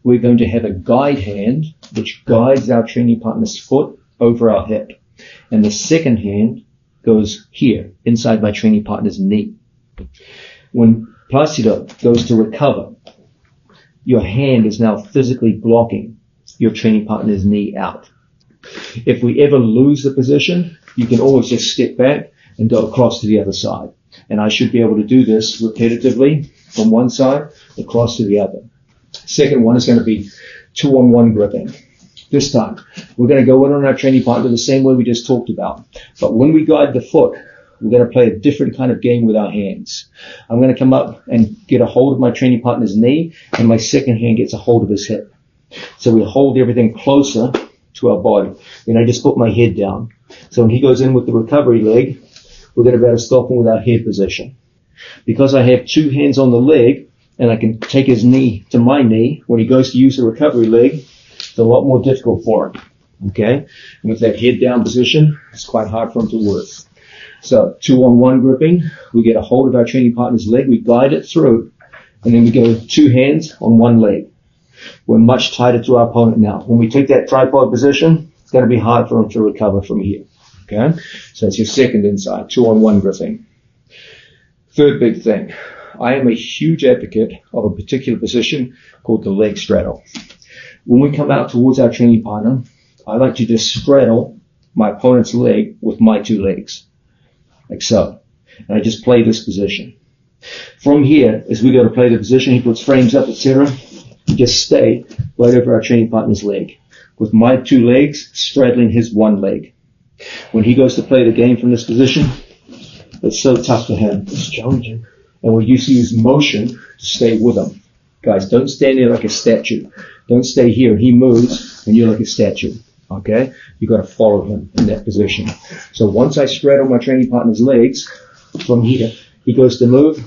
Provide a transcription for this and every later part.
we're going to have a guide hand which guides our training partner's foot over our hip. And the second hand goes here, inside my training partner's knee. When Placido goes to recover, your hand is now physically blocking your training partner's knee out. If we ever lose the position, you can always just step back and go across to the other side. And I should be able to do this repetitively from one side across to the other. Second one is going to be 2-on-1 gripping. This time, we're going to go in on our training partner the same way we just talked about. But when we guide the foot, we're going to play a different kind of game with our hands. I'm going to come up and get a hold of my training partner's knee, and my second hand gets a hold of his hip. So we hold everything closer to our body. And I just put my head down. So when he goes in with the recovery leg, we're going to be able to stop him with our head position. Because I have two hands on the leg, and I can take his knee to my knee, when he goes to use the recovery leg, it's a lot more difficult for him. Okay? And with that head down position, it's quite hard for him to work. So 2-on-1 gripping, we get a hold of our training partner's leg, we guide it through, and then we go two hands on one leg. We're much tighter to our opponent now. When we take that tripod position, it's going to be hard for him to recover from here. Okay? So it's your second inside, 2-on-1 gripping. Third big thing. I am a huge advocate of a particular position called the leg straddle. When we come out towards our training partner, I like to just straddle my opponent's leg with my two legs. Like so. And I just play this position. From here, as we go to play the position, he puts frames up, etc. We just stay right over our training partner's leg, with my two legs straddling his one leg. When he goes to play the game from this position, it's so tough for him. It's challenging. And we used to use motion to stay with him. Guys, don't stand there like a statue. Don't stay here. He moves, and you're like a statue. Okay? You've got to follow him in that position. So once I straddle my training partner's legs, from here, he goes to move,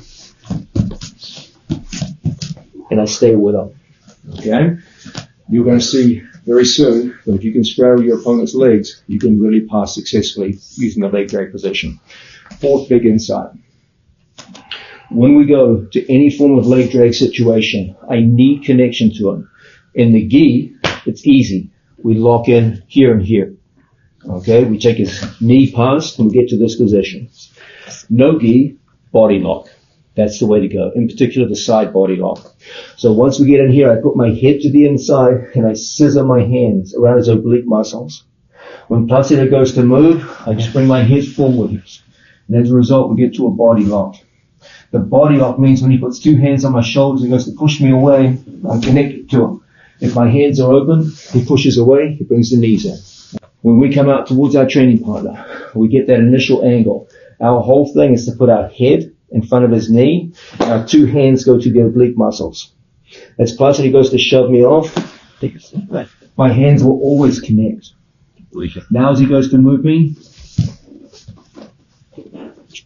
and I stay with him. Okay? You're going to see very soon that if you can straddle your opponent's legs, you can really pass successfully using the leg drag position. Fourth big insight. When we go to any form of leg drag situation, I need connection to him. In the gi, it's easy. We lock in here and here. Okay? We take his knee past and we get to this position. No gi, body lock. That's the way to go. In particular, the side body lock. So once we get in here, I put my head to the inside and I scissor my hands around his oblique muscles. When Placido goes to move, I just bring my head forward. And as a result, we get to a body lock. The body lock means when he puts two hands on my shoulders and goes to push me away, I'm connected to him. If my hands are open, he pushes away, he brings the knees in. When we come out towards our training partner, we get that initial angle. Our whole thing is to put our head in front of his knee, and our two hands go to the oblique muscles. As Placido goes to shove me off, my hands will always connect. Now as he goes to move me,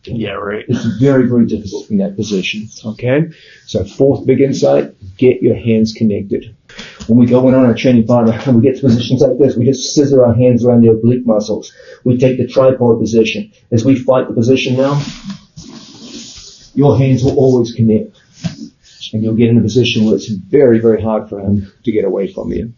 yeah, right. It's very, very difficult in that position. Okay? So fourth big insight, get your hands connected. When we go in on our training partner and we get to positions like this, we just scissor our hands around the oblique muscles. We take the tripod position. As we fight the position now, your hands will always connect. And you'll get in a position where it's very, very hard for him to get away from you.